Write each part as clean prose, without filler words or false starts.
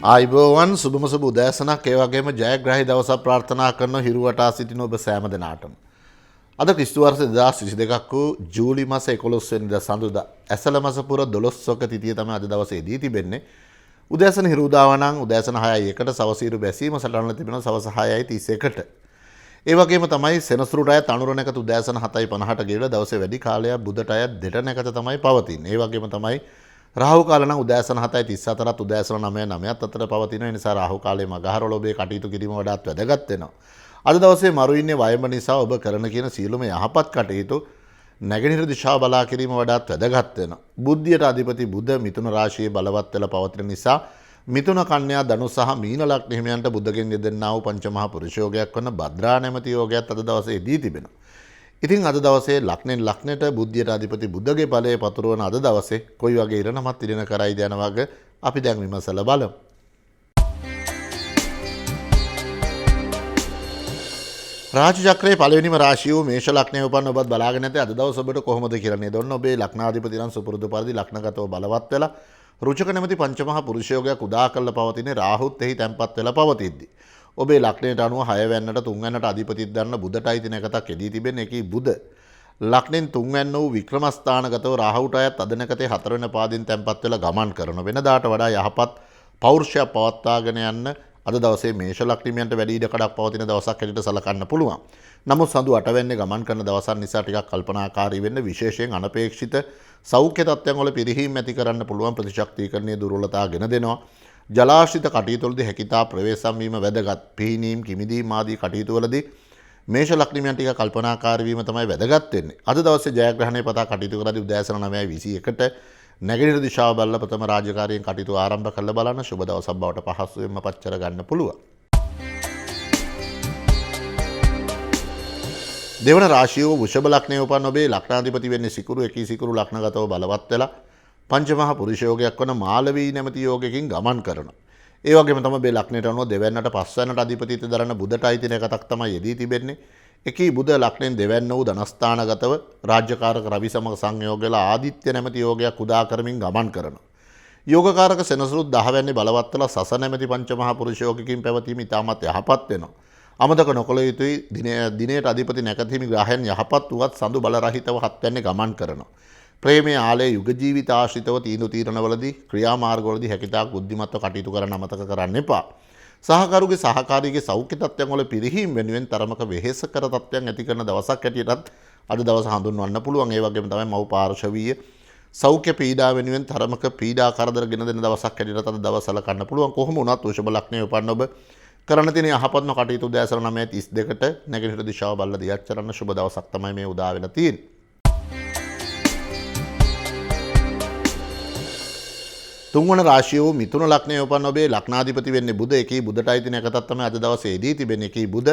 ආයිබෝවන් සුබම සුබ උදෑසනක් ඒ වගේම ජයග්‍රාහී දවසක් ප්‍රාර්ථනා කරන හිරුවටා සිටින ඔබ සෑම දෙනාටම. අද ක්‍රිස්තු වර්ෂ 2022 වූ ජූලි මාස 11 වෙනිදා සඳුදා ඇසළ මාස පුර 12 තිතිය තමයි අද දවසේදී තිබෙන්නේ. උදෑසන හිරු උදාව නම් උදෑසන 6:01ට සවස හිරු බැසීම සටහනට තිබෙනවා සවස 6:31ට. ඒ වගේම තමයි සෙනසුරුට අයත් අනුර නැකත උදෑසන 7:50ට ගෙවිලා දවසේ වැඩි කාලයක් බුදට අයත් දෙට නැකත තමයි පවතින්නේ. ඒ වගේම තමයි රාහු කාල නම් උදෑසන 7:34ත් උදෑසන 9:09ත් අතර පවතින නිසා රාහු කාලයේ මගහරවල ඔබේ කටයුතු කිරීම වඩාත් වැදගත් වෙනවා. අද දවසේ මරු ඉන්නේ වයඹ නිසා ඔබ කරන කියන සීලම යහපත් කටයුතු නැගෙනහිර දිශාව බලා කිරීම වඩාත් වැදගත් වෙනවා. බුද්ධියට අධිපති බුධ මිථුන රාශියේ බලවත් වෙලා පවතින නිසා මිථුන කන්‍යා ධනු සහ මීන ලග්න හිමියන්ට බුද්ධගෙන් යෙදෙන්නා වූ පංචමහා පුරුෂ යෝගයක් වන භද්‍රා නැමැති යෝගයත් අද දවසේදී තිබෙනවා. ඉතින් අද දවසේ ලග්නෙන් ලග්නට බුද්ධියට අධිපති බුද්ධගේ බලය පතුරවන අද දවසේ කොයි වගේ ඉරණමත් ඉරණ කරයිද යන වගේ අපි දැන් විමසලා බලමු. රාජ්‍ය චක්‍රයේ පළවෙනිම රාශිය වූ මේෂ ලග්නයේ උපන්න ඔබත් බලාගෙන නැතේ අද දවස ඔබට කොහොමද කියලා නේද? ඔන්න ඔබේ ලග්නාධිපති නම් සුපුරුදු පරිදි ලග්නගතව බලවත් වෙලා රුචක නැමැති පංචමහා පුරුෂ යෝගයක් උදා කරලා පවතින රාහුත් එහි තැන්පත් වෙලා පවතිද්දී ඔබේ ලග්නයට අනුව 6 වෙන්නට 3 වෙන්නට අධිපතිත් ගන්න බුදටයි තින එකතක් එදී තිබෙන්නේ. ඒකී බුද ලග්නෙන් 3 වෙන්න වූ වික්‍රම ස්ථානගතව රාහුට අයත් අද නැකතේ 4 වෙනි පාදින් තැන්පත් වෙලා ගමන් කරන වෙනදාට වඩා යහපත් පෞරුෂය පවත්වාගෙන යන්න අද දවසේ මේෂ ලග්නියන්ට වැඩි ඉඩකඩක් පවතින දවසක් හැටියට සලකන්න පුළුවන්. නමුත් සඳු 8 වෙන්නේ ගමන් කරන දවසක් නිසා ටිකක් කල්පනාකාරී වෙන්න විශේෂයෙන් අනපේක්ෂිත සෞඛ්‍ය තත්ත්වයන් වල පිරිහීම් ඇති කරන්න පුළුවන් ප්‍රතිශක්තිකරණයේ දුර්වලතා ගෙන දෙනවා. ජලාශ්‍රිත කටයුතුවලදී හැකිතා ප්‍රවේශම් වීම වැදගත්. පිහිනීම් කිමිදීම් ආදී කටයුතුවලදී මේෂ ලග්නියන් ටික කල්පනාකාරී වීම තමයි වැදගත් වෙන්නේ. අද දවසේ ජයග්‍රහණය පතා කටයුතු කරද්දී උදෑසන 9:21ට නැගෙනහිර දිශාව බලලා ප්‍රථම රාජකාරියෙන් කටයුතු ආරම්භ කරලා බලන්න සුබ දවසක් බවට පහසුවෙන්ම පච්චර ගන්න පුළුවන්. දෙවන රාශිය වූ වෘෂභ ලග්නයේ උපන් ඔබේ ලග්නාධිපති වෙන්නේ සිකුරු. එකී සිකුරු ලග්නගතව බලවත් වෙලා පංචමහා පුරුෂ යෝගයක් වන මාලවී නැමැති යෝගයකින් ගමන් කරනවා. ඒ වගේම තමයි මේ ලග්නයට අනුව දෙවැන්නට පස්වැන්නට අධිපතිත්වය දරන බුදට අයිතින එකතක් තමයි යෙදී තිබෙන්නේ. එකී බුද ලග්නෙන් දෙවැන්න වූ ධනස්ථානගතව රාජ්‍යකාරක රවි සමග සංයෝග වෙලා ආදිත්‍ය නැමැති යෝගයක් උදා කරමින් ගමන් කරනවා. යෝගකාරක සෙනසුරුත් 10 වෙනි බලවත් වෙලා සස නැමැති පංචමහා පුරුෂ යෝගකින් පැවතීම ඉතාමත් යහපත් වෙනවා. අමතක නොකළ යුතුයි දිනයට අධිපති නැකතීමි ග්‍රහයන් යහපත් වුවත් සඳු බල රහිතව 7 වෙනි ගමන් කරනවා. ප්‍රේමයේ ආලේ යුග ජීවිත ආශ්‍රිතව තීරණවලදී ක්‍රියාමාර්ගවලදී හැකියතාක් බුද්ධිමත්ව කටයුතු කරන්න අමතක කරන්න එපා. සහකරුගේ සහකාරීගේ සෞඛ්‍ය තත්ත්වයන් වල පිරිහීම් වෙනුවෙන් තරමක වෙහෙසකර තත්ත්වයන් ඇති කරන දවසක් හැටියටත් අද දවස හඳුන්වන්න පුළුවන්. ඒ වගේම තමයි මව් පාර්ශවීය සෞඛ්‍ය පීඩා වෙනුවෙන් තරමක පීඩා කරදර ගෙන දෙන දවසක් හැටියටත් අද දවස සලකන්න පුළුවන්. කොහොම වුණත් වෘෂභ ලග්නයේ උපන්න ඔබ කරන්න තියෙන යහපත්ම කටයුතු උදෑසන 9:32ට නැගෙනහිර දිශාව බලලා දියත් කරන්න සුබ දවසක් තමයි මේ උදා වෙලා තියෙන්නේ. තුන්වන රාශිය වූ මිථුන ලග්නයේ උපන් ඔබේ ලග්නාධිපති වෙන්නේ බුධ. එකී බුධට අයිති නැකතක් තමයි අද දවසේදී තිබෙන්නේ. එකී බුධ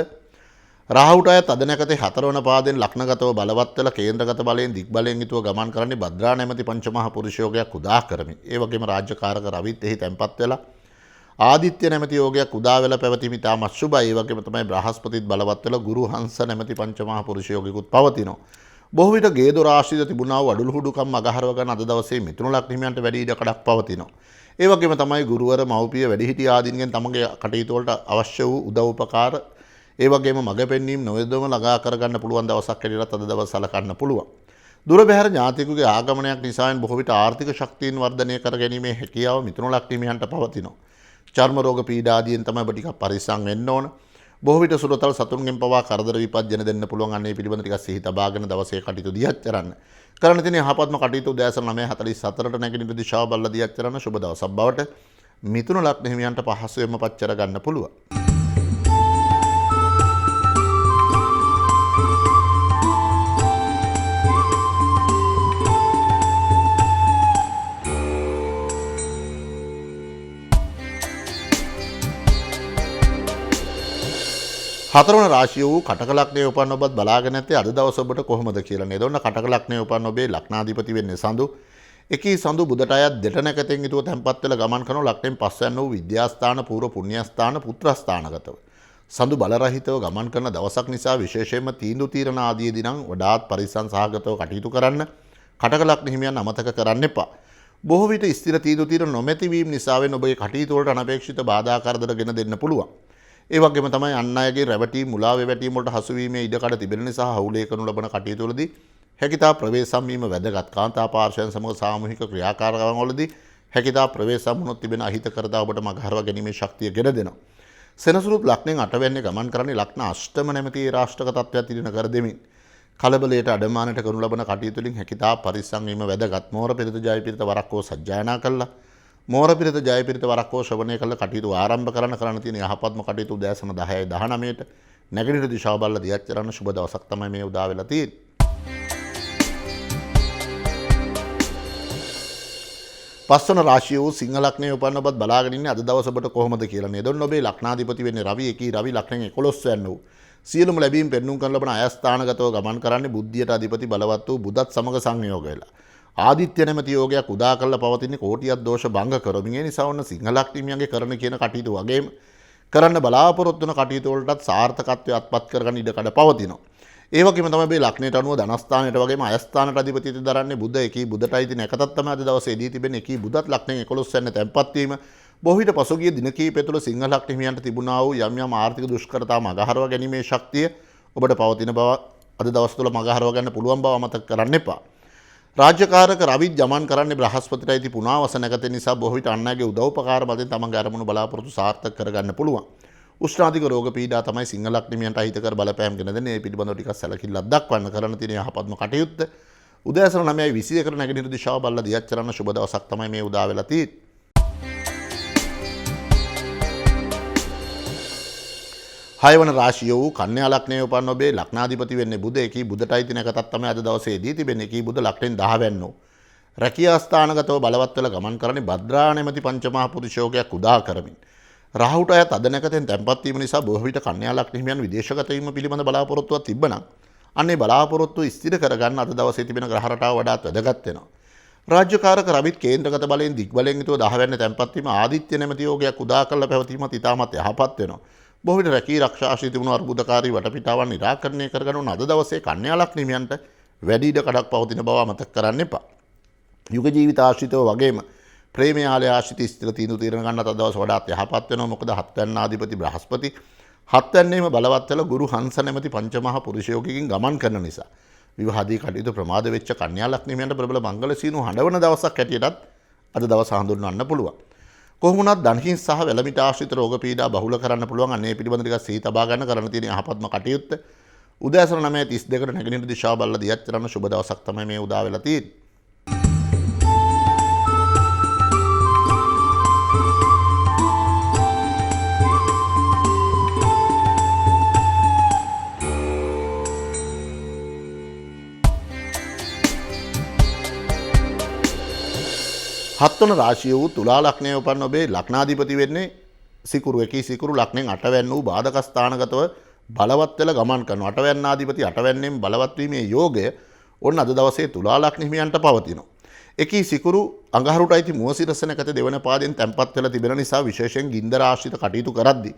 රාහුට අයත් අද නැකතේ 4 වන පාදයෙන් ලග්නගතව බලවත් වෙලා කේන්ද්‍රගත බලයෙන් දිග් බලයෙන් යුතුව ගමන් කරන්නේ භද්‍රා නැමැති පංචමහා පුරුෂ යෝගයක් උදා කරමින්. ඒ වගේම රාජ්‍යකාරක රවිත් එහි තැන්පත් වෙලා ආදිත්‍ය නැමැති යෝගයක් උදා වෙලා පැවතීම ඉතාමත් සුබයි. ඒ වගේම තමයි බ්‍රහස්පතිත් බලවත් වෙලා ගුරු හංස නැමැති පංචමහා පුරුෂ යෝගිකුත් පවතිනවා. බොහෝ විට ගේදොර ආශ්‍රිත තිබුණා වූ අඩුලුහුඩුකම් අගහරව ගන්න අද දවසේ මිථුන ලග්නියන්ට වැඩි ඉඩකඩක් පවතිනවා. ඒ වගේම තමයි ගුරුවර මව්පිය වැඩිහිටිය ආදීන්ගෙන් තමගේ කටයුතු වලට අවශ්‍ය වූ උදව් උපකාර ඒ වගේම මඟ පෙන්වීම නොයදම ළඟා කරගන්න පුළුවන් දවසක් හැටියට අද දවස සලකන්න පුළුවන්. දුර බැහැර ඥාතිකුගේ ආගමනයක් නිසාවෙන් බොහෝ විට ආර්ථික ශක්තියන් වර්ධනය කර ගැනීමේ හැකියාව මිථුන ලග්නියන්ට පවතිනවා. චර්ම රෝග පීඩා ආදීන් තමයි ඔබ ටිකක් පරිස්සම් වෙන්න ඕන. බොහෝ විට සුරතල් සතුන්ගෙන් පවා කරදර විපත් ජන දෙන්න පුළුවන්. අන්නේ පිළිබඳ ටිකක් සිහි තබාගෙන දවසේ කටයුතු දියත් කරන්න. කරන්න තියෙන යහපත්ම කටයුතු උදෑසන 9:44ට නැගෙනහිර දිශාව බලලා දියත් කරන්න සුබ දවසක් බවට මිථුන ලග්න හිමියන්ට පහසුවෙන්ම පච්චර ගන්න පුළුවන්. හතරවන රාශිය වූ කටක ලග්නයේ උපන් ඔබත් බලාගෙන නැත්තේ අද දවස ඔබට කොහොමද කියලා නේද? ඔන්න කටක ලග්නයේ උපන් ඔබේ ලග්නාධිපති වෙන්නේ සඳු. එකී සඳු බුදට අයත් දෙට නැකතෙන් යුතුව තැන්පත් වෙලා ගමන් කරන ලග්නෙන් පස්වැන්න වූ විද්‍යාස්ථාන පූර්ව පුණ්‍යස්ථාන පුත්‍රස්ථානගතව සඳු බලරහිතව ගමන් කරන දවසක් නිසා විශේෂයෙන්ම තීන්දුව తీරන ආදීදී නම් වඩාත් පරිස්සම් සහගතව කටයුතු කරන්න කටක ලග්න හිමියන් අමතක කරන්න එපා. බොහෝ විට ස්ථිර තීන්දුව తీර නොමැති වීම නිසාවෙන් ඔබගේ කටයුතු වලට අනපේක්ෂිත බාධා කරදර ගෙන දෙන්න පුළුවන්. ඒ වගේම තමයි අන් අයගේ රැවටීම් මුලාවේ වැටීම් වලට හසු වීමේ ඉඩකඩ තිබෙන නිසා හවුලේ කරනු ලබන කටයුතු වලදී හැකිතා ප්‍රවේශම් වීම වැදගත්. කාන්තා පාර්ශ්වයන් සමග සාමූහික ක්‍රියාකාරකම් වලදී හැකිතා ප්‍රවේශම් වුණොත් තිබෙන අහිතකරතා ඔබට මගහරවා ගැනීමේ ශක්තිය ගෙන දෙනවා. සෙනසුරුත් ලග්නෙන් 8 වෙන්නේ ගමන් කරන්නේ ලග්න අෂ්ටම නැමැති ඒ රාෂ්ටක තත්ත්වයක් ඉදිරින කර දෙමින් කලබලයට අඩමානට කරනු ලබන කටයුතු වලින් හැකිතා පරිස්සම් වීම වැදගත්. මෝර පිරිත ජය පිරිත වරක් හෝ සජ්ජායනා කළා. මෝර පිරිත ජය පිරිත වරක් හෝ ශ්‍රවණය කළ කටයුතු ආරම්භ කරන්න තියෙන යහපත්ම කටයුතු උදෑසන 10යි 19ට නැගෙනහිර දිශාව බලලා දියත් කරන්න සුබ දවසක් තමයි මේ උදා වෙලා තියෙන්නේ. පස්වන රාශිය වූ සිංහ ලග්නයේ උපන්න ඔබත් බලාගෙන ඉන්නේ අද දවස ඔබට කොහොමද කියලා නේද? ඔන්න ඔබේ ලග්නාධිපති වෙන්නේ රවි. එකී රවි ලග්නෙන් 11 වෙනි වූ සියලුම ලැබීම් පෙන්눔 කරන ලබන අයස්ථානගතව ගමන් කරන්නේ බුද්ධියට අධිපති බලවත් වූ බුදත් සමග සංයෝග වෙලා. ආදිත්‍ය නැමැති යෝගයක් උදා කරලා පවතින්නේ කෝටියක් දෝෂ භංග කරමින්. ඒ නිසා ඔන්න සිංහ ලග්නියන්ගේ කරන කියන කටයුතු වගේම කරන්න බලාපොරොත්තු වන කටයුතු වලටත් සාර්ථකත්වය අත්පත් කරගන්න ඉඩකඩ පවතිනවා. ඒ වගේම තමයි මේ ලග්නයට අනුව ධනස්ථානයට වගේම අයස්ථානට අධිපතිත්වය දරන්නේ බුධ. එකී බුධටයි තියෙන එකතත් තමයි අද දවසේදී තිබෙන්නේ. එකී බුධත් ලග්නෙන් 11 වෙනි තැන්පත් වීම බොහෝ විට පසුගිය දින කිහිපය තුළ සිංහ ලග්න හිමියන්ට තිබුණා වූ යම් යම් ආර්ථික දුෂ්කරතා මගහරවා ගැනීමේ ශක්තිය ඔබට පවතින බව අද දවස් තුළ මගහරවා ගන්න පුළුවන් බව අමතක කරන්න එපා. රාජ්‍යකාරක රවි ගමන් කරන්නේ බ්‍රහස්පතිටයි ති පුනාවස නැගත නිසා බොහෝ විට අන් අයගේ උදව්පකාර මතින් තමන්ගේ අරමුණු බලාපොරොත්තු සාර්ථක කරගන්න පුළුවන්. උෂ්ණාධික රෝග පීඩා තමයි සිංහ ලග්න හිමියන්ට අහිතකර බලපෑම් ගෙන දෙන්නේ. මේ පිළිබඳව ටිකක් සැලකිල්ලක් දක්වන්න කරන්න තියෙන යහපත්ම කටයුත්ත උදෑසන 9:21 කට නැගෙනහිර දිශාව බලලා දියත් කරන්න සුබ දවසක් තමයි මේ උදා වෙලා තියෙන්නේ. හයවන රාශිය වූ කන්‍යා ලග්නයේ උපන්න ඔබේ ලග්නාධිපති වෙන්නේ බුධ. එකී බුධටයි තියෙන එකතත් තමයි අද දවසේදී තිබෙන්නේ. එකී බුධ ලග්නෙන් 10 වෙන්නෝ රැකියා ස්ථානගතව බලවත් වෙලා ගමන් කරන්නේ භද්‍රා නැමැති පංචමහා පුරුෂයෝගයක් උදා කරමින්. රාහුට අයත් අද නැකතෙන් තැන්පත් වීම නිසා බොහෝ විට කන්‍යා ලග්න හිමියන් විදේශගත වීම පිළිබඳ බලාපොරොත්තුවක් තිබ්බනම් අන්නේ බලාපොරොත්තු ස්ථිර කරගන්න අද දවසේ තිබෙන ග්‍රහ රටාව වඩාත් වැදගත් වෙනවා. රාජ්‍යකාරක රවිත් කේන්ද්‍රගත බලයෙන් දිග්බලයෙන් යුතුව 10 වෙනි තැන්පත් වීම ආදිත්‍ය නැමැති යෝගයක් උදා කරලා පැවතීමත් ඉතාමත් යහපත් වෙනවා. බොහෝ විට රැකී රක්ෂා ආශ්‍රිත තිබුණු අර්බුදකාරී වටපිටාවන් निराකරණය කරගන්න අද දවසේ කන්‍යා ලග්න හිමියන්ට වැඩි ඉඩ කඩක් පවතින බව අමතක කරන්න එපා. යුග ජීවිත ආශ්‍රිතව වගේම ප්‍රේමය ආලය ආශ්‍රිත ස්ථිර තීන්දුව తీරන ගන්න අද දවස් වඩාත් යහපත් වෙනවා. මොකද 7 වෙනි ආධිපති බ්‍රහස්පති 7 වෙනිම බලවත් වෙලා ගුරු හංස නැමැති පංචමහා පුරුෂයෝගිකින් ගමන් කරන නිසා විවාහදී කටයුතු ප්‍රමාද වෙච්ච කන්‍යා ලග්න හිමියන්ට ප්‍රබල මංගල සීනු හඬවන දවසක් හැටියටත් අද දවස හඳුන්වන්න පුළුවන්. කොහොම වුණත් දණහිස් සහ වැලමිට ආශ්‍රිත රෝග පීඩා බහුල කරන්න පුළුවන්. අනේ පිළිබඳ ටිකක් සිහි තබා ගන්න කරන්න තියෙන යහපත්ම කටයුත්ත උදෑසන 9:32 ට නැගෙනහිර දිශාව බලලා දියත් කරන්න සුබ දවසක් තමයි මේ උදා වෙලා තියෙන්නේ. හත්වන රාශිය වූ තුලා ලග්නයේ උපන්න ඔබේ ලග්නාධිපති වෙන්නේ සිකුරු. එකී සිකුරු ලග්නෙන් 8 වැන්න වූ බාධක ස්ථානගතව බලවත් වෙලා ගමන් කරනවා. 8 වැන්න ආධිපති 8 වැන්නෙන් බලවත් වීමේ යෝගය ඔන්න අද දවසේ තුලා ලග්න හිමියන්ට පවතිනවා. එකී සිකුරු අඟහරුට අයිති මුවසිරස නැකත දෙවන පාදයෙන් තැන්පත් වෙලා තිබෙන නිසා විශේෂයෙන් ගින්දර ආශ්‍රිත කටයුතු කරද්දී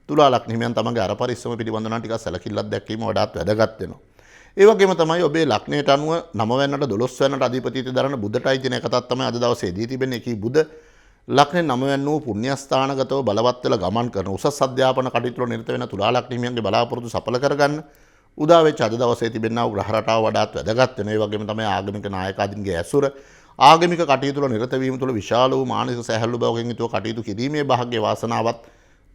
තුලා ලග්න හිමියන් තමන්ගේ අර පරිස්සම පිළිබඳව නම් ටිකක් සැලකිල්ලක් දැක්වීම වඩාත් වැදගත් වෙනවා. ඒ වගේම තමයි ඔබේ ලග්නයට අනුව 9 වෙනිට 12 වෙනිට අධිපතිත්වය දරන බුධටයි තියෙන එකතත් තමයි අද දවසේදී තිබෙන්නේ. එකී බුධ ලග්නේ 9 වෙනි වූ පුණ්‍යස්ථානගතව බලවත් වෙලා ගමන් කරන උසස් අධ්‍යාපන කටයුතු වල නිරත වෙන තුලා ලග්න හිමියන්ගේ බලාපොරොත්තු සඵල කරගන්න උදා වෙච්ච අද දවසේ තිබෙනා වූ ග්‍රහ රටාව වඩාත් වැදගත් වෙනවා. ඒ වගේම තමයි ආගමික නායකාදීන්ගේ ඇසුර ආගමික කටයුතු වල නිරත වීම තුළ විශාල වූ මානසික සැහැල්ලු බවකින් යුතුව කටයුතු කිරීමේ වාසනාව වාසනාවත්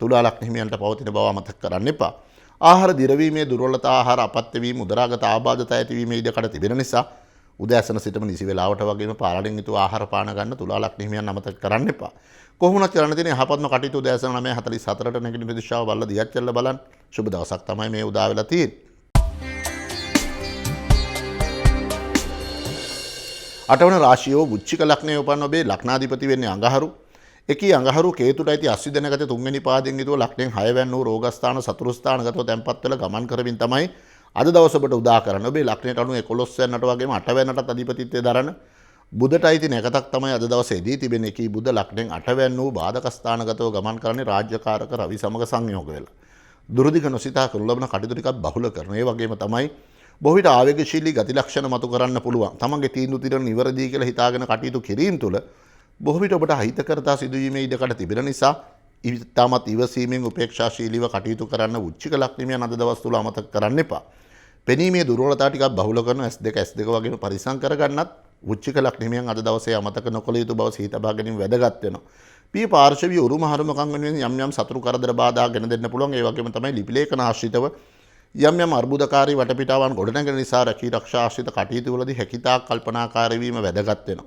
තුලා ලග්න හිමියන්ට පවතින බව අමතක කරන්න එපා. ආහාර දිරවීමේ දුර්වලතා ආහාර අපත්‍ය වීම උදරාගත ආබාධතා ඇතිවීමේ ඉඩකඩ තිබෙන නිසා උදෑසන සිටම නිසි වේලාවට වගේම පාරණින් යුතුව ආහාර පාන ගන්න තුලා ලග්න හිමියන් අමතක කරන්න එපා. කොහොමුණත් කරන්න තියෙන යහපත්ම කටයුතු උදෑසන 9:44ට නැගිටින දිශාව බලලා දියත් කරලා බලන්න. සුබ දවසක් තමයි මේ උදා වෙලා තියෙන්නේ. අටවන රාශිය වෘශ්චික ලග්නයේ උපන්න ඔබේ ලග්නාධිපති වෙන්නේ අඟහරු. එකී අඟහරු කේතුට අයිති අස්විද නැගත 3 වෙනි පාදයෙන් යුතුව ලග්නෙන් 6 වැන්න වූ රෝගස්ථාන සතුරු ස්ථානගතව තැන්පත් වෙලා ගමන් කරමින් තමයි අද දවස ඔබට උදා කරන්න. ඔබේ ලග්නයට අනුව 11 වෙනිට වගේම 8 වෙනිටත් අධිපතිත්වය දරන බුධට අයිති නැකතක් තමයි අද දවසේදී තිබෙන්නේ. එකී බුධ ලග්නෙන් 8 වැන්න වූ බාධක ස්ථානගතව ගමන් කරන්නේ රාජ්‍යකාරක රවි සමග සංයෝග වෙලා. දුරදිග නොසිතා කරනු ලබන කටයුතු ටිකක් බහුල කරන. ඒ වගේම තමයි බොහෝ විට ආවේගශීලී ගති ලක්ෂණ මතු කරන්න පුළුවන්. තමන්ගේ තීන්දුව తీරන නිවැරදි කියලා හිතාගෙන කටයුතු කිරීම තුළ බොහෝ විට ඔබට අහිතකරතා සිදුවීමේ ඉඩකඩ තිබෙන නිසා ඉතාමත් ඉවසීමෙන් උපේක්ෂාශීලීව කටයුතු කරන්න වෘශ්චික ලග්නයන් අද දවස් තුල අමතක කරන්න එපා. පෙනීමේ දුර්වලතා ටිකක් බහුල කරන S2 වගේම පරිසම් කරගන්නත් වෘශ්චික ලග්නයන් අද දවසේ අමතක නොකළ යුතු බව සිහි තබා ගැනීම වැදගත් වෙනවා. පී පාර්ශවීය උරුම හරුමකම් වෙනුවෙන් යම් යම් සතුරු කරදර බාධා ගෙන දෙන්න පුළුවන්. ඒ වගේම තමයි ලිපි ලේඛන ආශ්‍රිතව යම් යම් අර්බුදකාරී වටපිටාවන් ගොඩනැගෙන නිසා රැකී ආරක්ෂා ආශ්‍රිත කටයුතු වලදී හැකියතාක් කල්පනාකාරී වීම වැදගත් වෙනවා.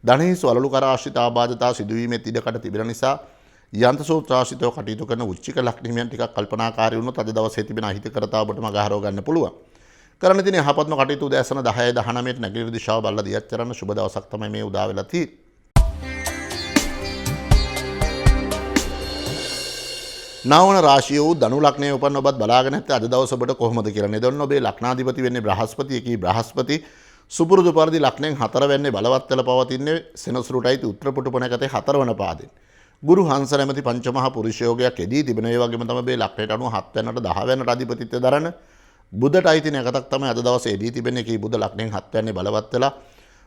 ධනහිස් වලලු කර ආශ්‍රිත ආබාධතා සිදුවීමේ ඉඩකඩ තිබෙන නිසා යන්ත්‍ර සූත්‍ර ආශ්‍රිතව කටයුතු කරන වෘශ්චික ලග්නයන් ටිකක් කල්පනාකාරී වුණොත් අද දවසේ තිබෙන අහිතකරතා ඔබට මග හරව ගන්න පුළුවන්. කරන්න තියෙන යහපත්ම කටයුතු උදෑසන 10:19 නැගෙනහිර දිශාව බලලා දියත් කරන්න සුබ දවසක් තමයි මේ උදා වෙලා තියෙන්නේ. නාවන රාශිය වූ ධනු ලග්නයේ උපන්න ඔබත් බලාගෙන නැත්නම් අද දවස ඔබට කොහොමද කියලා නේද? ඔබේ ලග්නාධිපති වෙන්නේ බ්‍රහස්පති. ඒකී බ්‍රහස්පති සුපුරුදු පරිදි ලග්නයෙන් 4 වෙන්නේ බලවත් වෙලා පවතින්නේ සෙනසුරුටයි උත්තර පුටුපනකතේ 4 වන පාදෙන්. ගුරු හංස නැමැති පංචමහා පුරුෂ යෝගයක් එදී තිබෙන. ඒ වගේම තමයි මේ ලග්නයට අනුව 7 වෙනට 10 වෙනට අධිපතිත්වය දරන බුධට අයිති නැකතක් තමයි අද දවසේ එදී තිබෙන්නේ. ඒකී බුධ ලග්නයෙන් 7 වෙන්නේ බලවත් වෙලා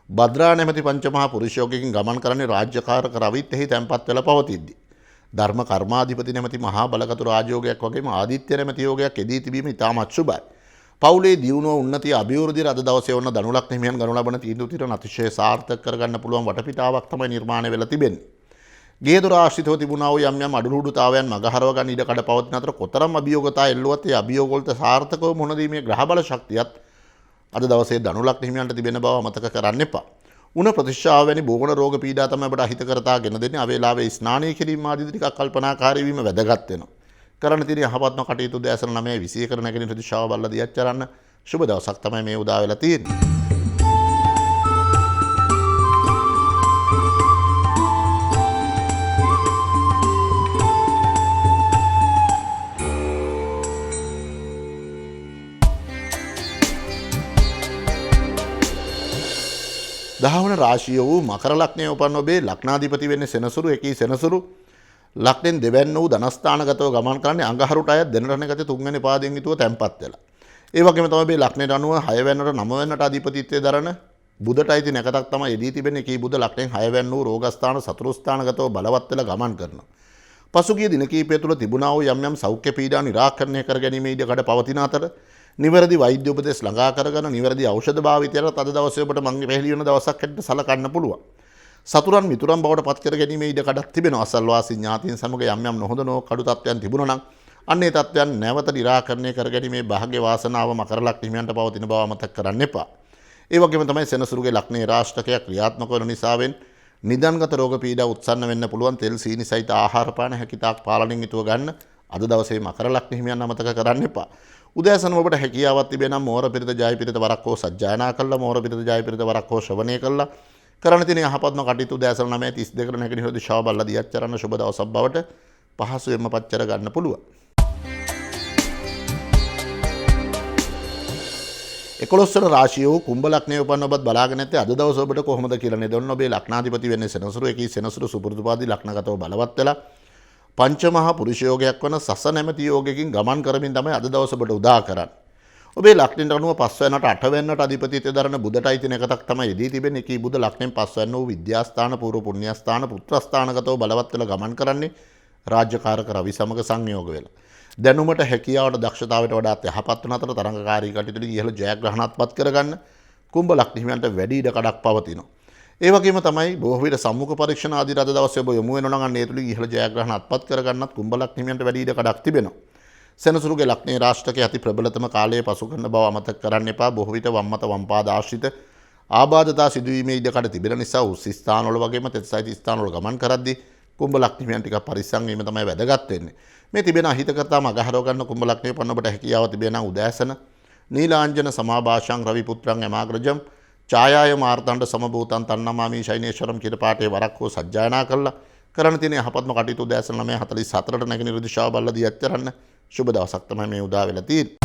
භද්‍රා නැමැති පංචමහා පුරුෂ යෝගයෙන් ගමන් කරන්නේ රාජ්‍යකාරක රවිත් එහි තැන්පත් වෙලා පවතිද්දී. ධර්ම කර්මාධිපති නැමැති මහා බලගතු රාජයෝගයක් වගේම ආදිත්‍ය නැමැති යෝගයක් එදී තිබීම ඉතාමත් සුබයි. පවුලේ දියුණුව උන්නතිය අභිවෘද්ධිය අද දවසේ වුණ ධනු ලග්න හිමියන් ගනු ලබන තීන්දුව తీරන අතිශය සාර්ථක කරගන්න පුළුවන් වටපිටාවක් තමයි නිර්මාණය වෙලා තිබෙන්නේ. ගේ දොර ආශ්‍රිතව තිබුණා වූ යම් යම් අඩුලුඩුතාවයන් මගහරව ගන්න ඉඩ කඩ පවතින අතර කොතරම් අභියෝගතා එල්ලුවත් ඒ අභියෝග වලට සාර්ථකව මුහුණ දීමේ ග්‍රහ බල ශක්තියත් අද දවසේ ධනු ලග්න හිමියන්ට තිබෙන බව අමතක කරන්න එපා. උණ ප්‍රතිශාව වැනි බෝගණ රෝග පීඩා තමයි අපට අහිතකරතා ගෙන දෙන්නේ. ඒ වෙලාවේ ස්නානය කිරීම ආදී ටිකක් කල්පනාකාරී වීම වැදගත් වෙනවා. කරන්න තියෙන යහපත්ම කටයුතු දැසන 9:20 කරන නැගෙනහිර දිශාව බලලා දියත් කරන්න සුබ දවසක් තමයි මේ උදා වෙලා තියෙන්නේ. දහවන රාශිය වූ මකර ලග්නයේ උපන් ඔබේ ලග්නාධිපති වෙන්නේ සෙනසුරු. ඒකී සෙනසුරු ලග්නෙන් දෙවැන්න වූ ධනස්ථානගතව ගමන් කරන්නේ අඟහරුට අයත් දෙනරණ ගත තුන්වෙනි පාදයෙන් යුතුව තැන්පත් වෙලා. ඒ වගේම තමයි මේ ලග්නයට අනුව 6 වෙනිට 9 වෙනිට අධිපතිත්වයේ දරන බුධට අයිති නැකතක් තමයි එදී තිබෙන්නේ. ඒකී බුධ ලග්නෙන් 6 වෙන්න වූ රෝගස්ථාන සතුරු ස්ථානගතව බලවත් වෙලා ගමන් කරනවා. පසුගිය දින කිහිපය තුළ තිබුණා වූ යම් යම් සෞඛ්‍ය පීඩා නිරාකරණය කර ගැනීම ඉඩකඩ පවතින අතර නිවැරදි වෛද්‍ය උපදෙස් ළඟා කරගෙන නිවැරදි ඖෂධ භාවිතයට අද දවසේ ඔබට මංගේ පැහැදිලි වෙන දවසක් හැටියට සලකන්න පුළුවන්. සතුරන් මිතුරන් බවට පත් කර ගැනීමේ ඉඩකඩක් තිබෙනවා. අසල්වාසී ඥාතීන් සමග යම් යම් නොහොඳ කඩු තත්ත්වයන් තිබුණා නම් අන්න ඒ තත්ත්වයන් නැවත නිරාකරණය කර ගැනීමේ භාග්‍ය වාසනාව මකර ලග්න හිමියන්ට පවතින බව අමතක කරන්න එපා. ඒ වගේම තමයි සෙනසුරුගේ ලග්නයේ රාෂ්ටකයක් ක්‍රියාත්මක වන නිසාවෙන් නිදන්ගත රෝග පීඩා උත්සන්න වෙන්න පුළුවන්. තෙල් සීනි සහිත ආහාර පාන හැකිතාක් පාලනයෙන් යුතුව ගන්න අද දවසේ මකර ලග්න හිමියන් අමතක කරන්න එපා. උදෑසන ඔබට හැකියාවක් තිබෙනම් මෝර පිරිත ජය පිරිත වරක් හෝ සජ්ජායනා කළා, මෝර පිරිත ජය පිරිත වරක් හෝ ශ්‍රවණය කළා. කරන්න තියෙන යහපත්ම කටයුතු උදෑසන 9:32 කරන නැගෙනහිර දිශාව බලලා දියත් කරන්න සුබ දවසක් බවට පහසුවෙන්ම පච්චර ගන්න පුළුවන්. 11 වන රාශිය වූ කුම්භ ලග්නයේ උපන්න ඔබත් බලාගෙන නැත්තේ අද දවස ඔබට කොහොමද කියලා නේද? ඔන්න ඔබේ ලග්නාධිපති වෙන්නේ සෙනසුරු. ඒකී සෙනසුරු සුපුරුදුපාදී ලග්නගතව බලවත් වෙලා පංචමහා පුරුෂ යෝගයක් වන සස නැමැති යෝගයකින් ගමන් කරමින් තමයි අද දවස ඔබට උදා කරන්නේ. ඔබේ ලග්නෙට අනුව 5 වෙනිට 8 වෙනිට අධිපතිත්වය දරන බුධට අයිති නැකතක් තමයි එදී තිබෙන්නේ. ඒකී බුධ ලග්නෙන් 5 වෙනි වූ විද්‍යාස්ථාන, පූර්ව පුණ්‍යස්ථාන, පුත්‍රස්ථානගතව බලවත් වෙලා ගමන් කරන්නේ රාජ්‍යකාරක රවි සමග සංයෝග වෙලා. දැනුමට හැකියාවට දක්ෂතාවයට වඩාත් යහපත් වන අතර තරංගකාරී කටයුතු ඉහළ ජයග්‍රහණාත්පත් කරගන්න කුම්භ ලග්න හිමියන්ට වැඩි ඉඩ කඩක් පවතිනවා. ඒ වගේම තමයි බොහෝ විට සම්මුඛ පරීක්ෂණ ආදී අද දවසේ ඔබ යොමු වෙනවා නම් ඒ තුලින් ඉහළ ජයග්‍රහණ අත්පත් කරගන්නත් කුම්භ ලග්න හිමියන්ට වැඩි ඉඩ කඩක් තිබෙනවා. සෙනසුරුගේ ලග්නයේ රාෂ්ටකයේ අති ප්‍රබලතම කාලයේ පසු කරන බව අමතක කරන්න එපා. බොහෝ විට වම් මත වම් පාද ආශ්‍රිත ආබාධතා සිදුවීමේ ඉඩ කඩ තිබෙන නිසා උස් ස්ථානවල වගේම තෙත් සහිත ස්ථානවල ගමන් කරද්දී කුම්භ ලග්න හිමියන් ටිකක් පරිස්සම් වීම තමයි වැදගත් වෙන්නේ. මේ තිබෙන අහිතකතා මගහරව ගන්න කුම්භ ලග්නයේ පන්න ඔබට හැකියාව තිබෙන උදෑසන නීලාංජන සමාභාෂං රවි පුත්‍රං යමාග්‍රජම් ඡායාය මාර්තණ්ඩ සමභූතං තන්නමාමි ශෛනේශ්වරම් කියන පාඨයේ වරක් හෝ සජ්ජායනා කළා. කරන්න තියෙන යහපත්ම කටයුතු උදෑසන 9:44ට නැගෙනහිර දිශාව බලලා දියත් කරන්න සුබ දවසක් තමයි මේ උදා වෙලා තියෙන්නේ.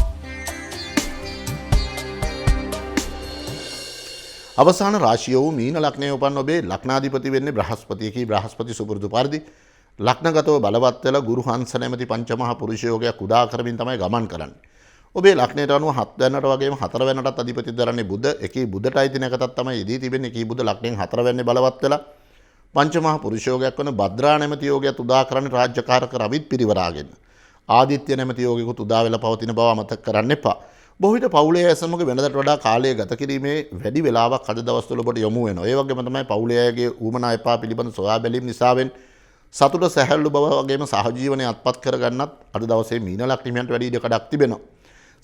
අවසාන රාශිය වූ මීන ලග්නයේ උපන් ඔබේ ලග්නාධිපති වෙන්නේ බ්‍රහස්පති. ඒකී බ්‍රහස්පති සුපුරුදු පරිදි ලග්නගතව බලවත් වෙලා ගුරු හංස නැමැති පංචමහා පුරුෂ යෝගයක් උදා කරමින් තමයි ගමන් කරන්නේ. ඔබේ ලග්නයට අනුව 7 වෙනිට වගේම 4 වෙනිටත් අධිපති දරන්නේ බුධ. එකී බුධට අයිති නැකතක් තමයි ඉදී තිබෙන්නේ. එකී බුධ ලග්නෙන් 4 වෙනිනේ බලවත් වෙලා පංචමහා පුරුෂ යෝගයක් වන භද්‍රා නැමැති යෝගයත් උදා කරන්නේ රාජ්‍යකාරක රවිත් පිරිවරාගෙන. ආදිත්‍ය නැමැති යෝගිකුත් උදා වෙලා පවතින බව අමතක කරන්න එපා. බොහෝ විට පවුලේ අය සමග වෙනදට වඩා කාලය ගත කිරීමේ වැඩි වෙලාවක් අද දවස්වල ඔබට යොමු වෙනවා. ඒ වගේම තමයි පවුලේ අයගේ ඌමනා එපා පිළිබඳ සොයා බැලීම් නිසාවෙන් සතුට සැහැල්ලු බව වගේම සහජීවනය අත්පත් කරගන්නත් අද දවසේ මීන ලග්නියන්ට වැඩි ඉඩකඩක් තිබෙනවා.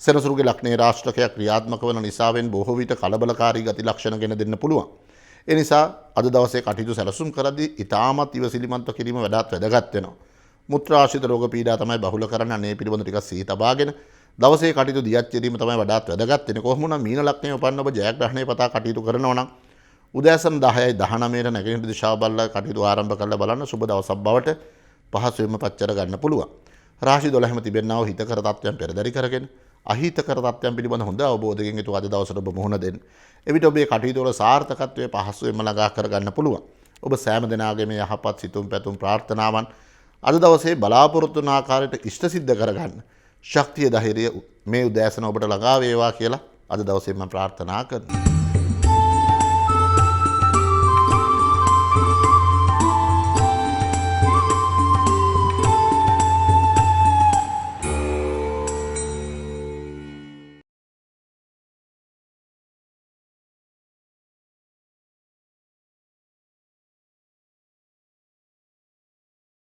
සෙනසුරුගේ ලග්නයේ රාශිකයක් ක්‍රියාත්මක වන නිසාවෙන් බොහෝ විට කලබලකාරී ගති ලක්ෂණ ගෙන දෙන්න පුළුවන්. ඒ නිසා අද දවසේ කටයුතු සැලසුම් කරද්දී ඉතාමත් ඉවසිලිමත්ව කිරීම වඩාත් වැදගත් වෙනවා. මුත්‍රාශිත රෝග පීඩා තමයි බහුල කරන්නේ. අනේ පිළිබඳ ටිකක් සිහි තබාගෙන දවසේ කටයුතු දියත් කිරීම තමයි වඩාත් වැදගත් වෙන්නේ. කොහොම වුණත් මීන ලග්නයේ උපන්න ඔබ ජයග්‍රහණය පතා කටයුතු කරනවා නම් උදෑසන 10යි 19ට නැගෙනහිර දිශාව බලලා කටයුතු ආරම්භ කරලා බලන්න සුබ දවසක් බවට පහසුවෙන්ම පච්චර ගන්න පුළුවන්. රාශි 12ම තිබෙනා වූ හිතකර තත්ත්වයන් පෙරදරි කරගෙන අහිතකර තත්ත්වයන් පිළිබඳ හොඳ අවබෝධයකින් යුතුව අද දවසට ඔබ මුහුණ දෙන්න. එවිට ඔබේ කටයුතු වල සාර්ථකත්වයේ පහසුවෙන්ම ළඟා කර ගන්න පුළුවන්. ඔබ සෑම දිනාගේම යහපත් සිතුම් පැතුම් ප්‍රාර්ථනාවන් අද දවසේ බලාපොරොත්තු වන ආකාරයට ඉෂ්ට සිද්ධ කරගන්න ශක්තිය ධෛර්යය මේ උදෑසන ඔබට ළඟා වේවා කියලා අද දවසේ මම ප්‍රාර්ථනා කරනවා.